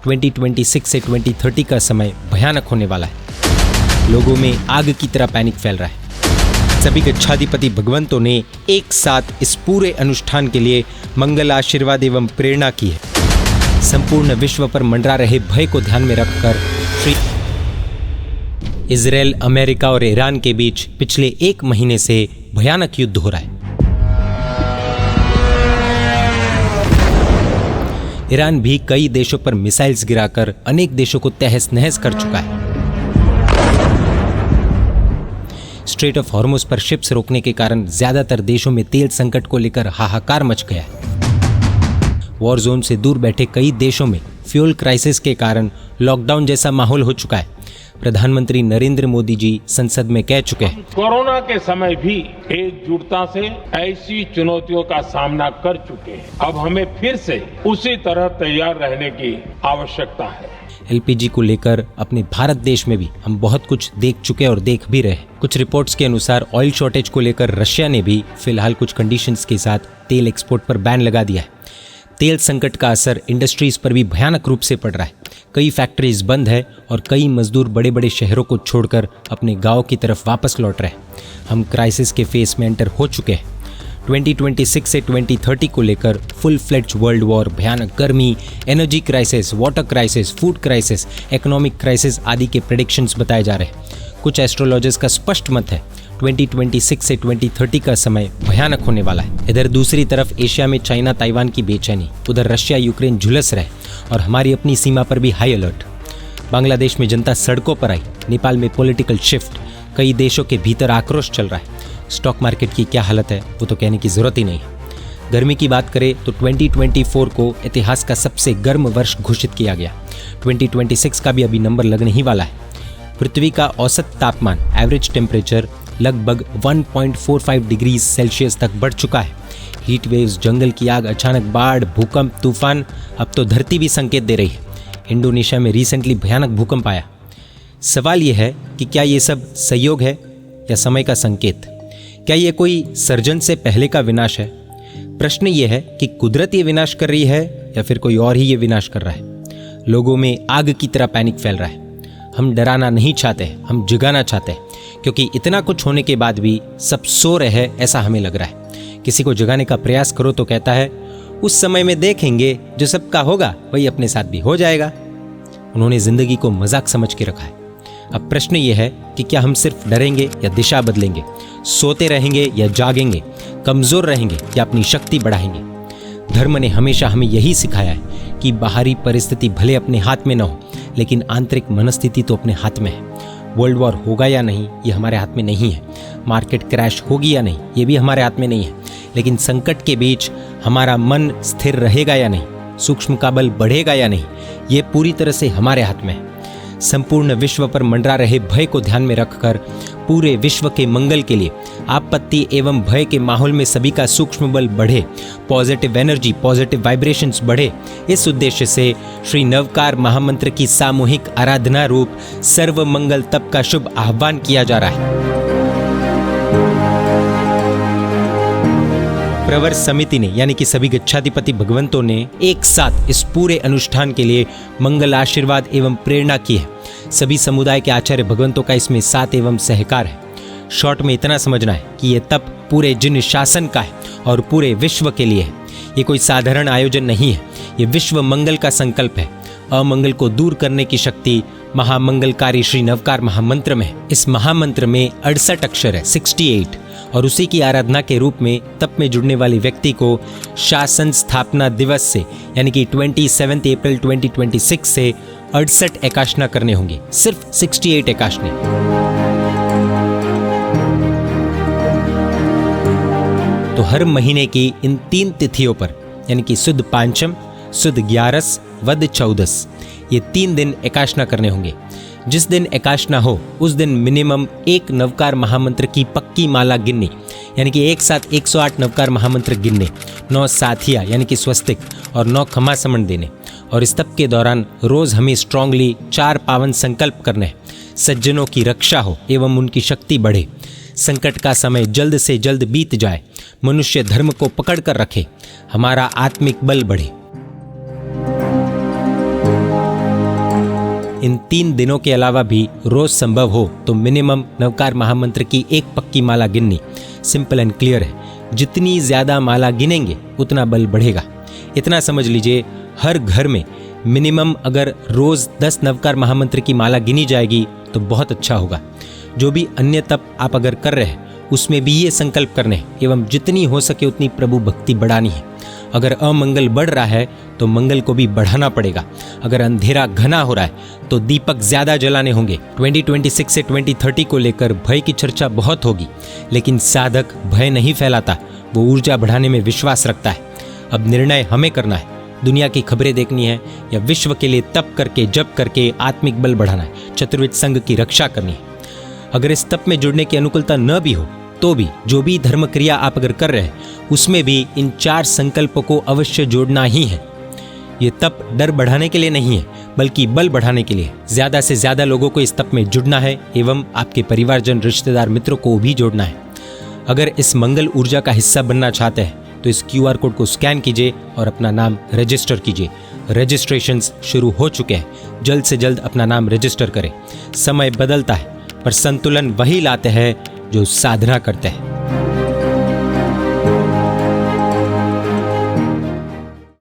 2026 से 2030 का समय भयानक होने वाला है। लोगों में आग की तरह पैनिक फैल रहा है। सभी गच्छाधिपति भगवंतों ने एक साथ इस पूरे अनुष्ठान के लिए मंगल आशीर्वाद एवं प्रेरणा की है। संपूर्ण विश्व पर मंडरा रहे भय को ध्यान में रखकर श्री इजराइल, अमेरिका और ईरान के बीच पिछले 1 महीने से भयानक युद्ध हो रहा है। ईरान भी कई देशों पर मिसाइल्स गिराकर अनेक देशों को तहस नहस कर चुका है। स्ट्रेट ऑफ हॉर्मुज पर शिप्स रोकने के कारण ज्यादातर देशों में तेल संकट को लेकर हाहाकार मच गया है। वॉर जोन से दूर बैठे कई देशों में फ्यूल क्राइसिस के कारण लॉकडाउन जैसा माहौल हो चुका है। प्रधानमंत्री नरेंद्र मोदी जी संसद में कह चुके हैं, कोरोना के समय भी एकजुटता से ऐसी चुनौतियों का सामना कर चुके हैं। अब हमें फिर से उसी तरह तैयार रहने की आवश्यकता है। एलपीजी को लेकर अपने भारत देश में भी हम बहुत कुछ देख चुके और देख भी रहे हैं। कुछ रिपोर्ट्स के अनुसार ऑयल शॉर्टेज को लेकर रशिया ने भी फिलहाल कुछ कंडीशंस के साथ तेल एक्सपोर्ट पर बैन लगा दिया है। तेल संकट का असर इंडस्ट्रीज पर भी भयानक रूप से पड़ रहा है। कई फैक्ट्रीज बंद है और कई मजदूर बड़े बड़े शहरों को छोड़कर अपने गांव की तरफ वापस लौट रहे हैं। हम क्राइसिस के फेस में एंटर हो चुके हैं। 2026 से 2030 को लेकर फुल फ्लेड्ज वर्ल्ड वॉर, भयानक गर्मी, energy crisis, water crisis, food crisis, economic crisis आदि के प्रेडिक्शंस बताए जा रहे हैं। कुछ एस्ट्रोलॉजर्स का स्पष्ट मत है 2026 से 2030 का समय भयानक होने वाला है। इधर दूसरी तरफ एशिया में चाइना ताइवान की बेचैनी, उधर रशिया यूक्रेन झुलस रहे और हमारी अपनी सीमा पर भी हाई अलर्ट। बांग्लादेश में जनता सड़कों पर आई, नेपाल में पॉलिटिकल शिफ्ट, कई देशों के भीतर आक्रोश चल रहा है। स्टॉक मार्केट की क्या हालत है वो तो कहने की जरूरत ही नहीं है। गर्मी की बात करें तो 2024 को इतिहास का सबसे गर्म वर्ष घोषित किया गया। 2026 का भी अभी नंबर लगने ही वाला है। पृथ्वी का औसत तापमान, एवरेज टेम्परेचर लगभग 1.45 डिग्री सेल्सियस तक बढ़ चुका है। हीट वेव्स, जंगल की आग, अचानक बाढ़, भूकंप, तूफान, अब तो धरती भी संकेत दे रही है। इंडोनेशिया में रिसेंटली भयानक भूकंप आया। सवाल यह है कि क्या ये सब संयोग है या समय का संकेत? क्या ये कोई सर्जन से पहले का विनाश है? प्रश्न ये है कि कुदरत ये विनाश कर रही है या फिर कोई और ही ये विनाश कर रहा है। लोगों में आग की तरह पैनिक फैल रहा है। हम डराना नहीं चाहते, हम जगाना चाहते हैं, क्योंकि इतना कुछ होने के बाद भी सब सो रहे हैं ऐसा हमें लग रहा है। किसी को जगाने का प्रयास करो तो कहता है उस समय में देखेंगे, जो सबका होगा वही अपने साथ भी हो जाएगा। उन्होंने जिंदगी को मजाक समझ के रखा है। अब प्रश्न ये है कि क्या हम सिर्फ डरेंगे या दिशा बदलेंगे, सोते रहेंगे या जागेंगे, कमजोर रहेंगे या अपनी शक्ति बढ़ाएंगे। धर्म ने हमेशा हमें यही सिखाया है कि बाहरी परिस्थिति भले अपने हाथ में न हो, लेकिन आंतरिक मनस्थिति तो अपने हाथ में है। वर्ल्ड वॉर होगा या नहीं ये हमारे हाथ में नहीं है। मार्केट क्रैश होगी या नहीं ये भी हमारे हाथ में नहीं है। लेकिन संकट के बीच हमारा मन स्थिर रहेगा या नहीं, सूक्ष्म का बल बढ़ेगा या नहीं, ये पूरी तरह से हमारे हाथ में है। संपूर्ण विश्व पर मंडरा रहे भय को ध्यान में रखकर पूरे विश्व के मंगल के लिए आपत्ति एवं भय के माहौल में सभी का सूक्ष्म बल बढ़े, पॉजिटिव एनर्जी, पॉजिटिव वाइब्रेशंस बढ़े, इस उद्देश्य से श्री नवकार महामंत्र की सामूहिक आराधना रूप सर्व मंगल तप का शुभ आह्वान किया जा रहा है। प्रवर समिति ने यानी कि सभी गच्छाधिपति भगवंतों ने एक साथ इस पूरे अनुष्ठान के लिए मंगल आशीर्वाद एवं प्रेरणा की है। सभी समुदाय के आचार्य भगवंतों का इसमें साथ एवं सहकार है। शॉर्ट में इतना समझना है कि ये तप पूरे जिन शासन का है और पूरे विश्व के लिए है। ये कोई साधारण आयोजन नहीं है, ये विश्व मंगल का संकल्प है। अमंगल को दूर करने की शक्ति महामंगलकारी श्री नवकार महामंत्र में है। इस महामंत्र में 68 अक्षर है, 68, और उसी की आराधना के रूप में तप में जुड़ने वाले व्यक्ति को शासन स्थापना दिवस से यानी कि 27 अप्रैल 2026 से 68 एकाशना करने होंगे। सिर्फ 68 एकाशने। तो हर महीने की इन 3 तिथियों पर यानी कि सुद पांचम, सुद 11, वद 14, ये 3 दिन एकाशना करने होंगे। जिस दिन एकाशना हो उस दिन मिनिमम एक नवकार महामंत्र की पक्की माला गिननी, यानी कि एक साथ 108 नवकार महामंत्र गिनने, 9 साथिया यानी कि स्वस्तिक और 9 खमासमन देने। और इस तप के दौरान रोज हमें स्ट्रांगली 4 पावन संकल्प करने हैं। सज्जनों की रक्षा हो एवं उनकी शक्ति बढ़े, संकट का समय जल्द से जल्द बीत जाए, मनुष्य धर्म को पकड़ कर रखे, हमारा आत्मिक बल बढ़े। इन 3 दिनों के अलावा भी रोज संभव हो तो मिनिमम नवकार महामंत्र की एक पक्की माला गिननी सिंपल एंड क्लियर है। जितनी ज्यादा माला गिनेंगे उतना बल बढ़ेगा। इतना समझ लीजिए, हर घर में मिनिमम अगर रोज 10 नवकार महामंत्र की माला गिनी जाएगी तो बहुत अच्छा होगा। जो भी अन्य तप आप अगर कर रहे हैं उसमें भी ये संकल्प करने हैं एवं जितनी हो सके उतनी प्रभु भक्ति बढ़ानी है। अगर अमंगल बढ़ रहा है तो मंगल को भी बढ़ाना पड़ेगा। अगर अंधेरा घना हो रहा है तो दीपक ज्यादा जलाने होंगे। 2026 से 2030 को लेकर भय की चर्चा बहुत होगी, लेकिन साधक भय नहीं फैलाता, वो ऊर्जा बढ़ाने में विश्वास रखता है। अब निर्णय हमें करना है, दुनिया की खबरें देखनी है या विश्व के लिए तप करके जप करके आत्मिक बल बढ़ाना है, चतुर्विद संघ की रक्षा करनी है। अगर इस तप में जुड़ने की अनुकूलता न भी हो तो भी जो भी धर्म क्रिया आप अगर कर रहे हैं उसमें भी इन 4 संकल्पों को अवश्य जोड़ना ही है। ये तप डर बढ़ाने के लिए नहीं है बल्कि बल बढ़ाने के लिए। ज्यादा से ज्यादा लोगों को इस तप में जुड़ना है एवं आपके परिवारजन, रिश्तेदार, मित्रों को भी जोड़ना है। अगर इस मंगल ऊर्जा का हिस्सा बनना चाहते हैं तो इस QR कोड को स्कैन कीजिए और अपना नाम रजिस्टर कीजिए। रजिस्ट्रेशंस शुरू हो चुके हैं, जल्द से जल्द अपना नाम रजिस्टर करें। समय बदलता है पर संतुलन वही लाते हैं जो साधना करते हैं।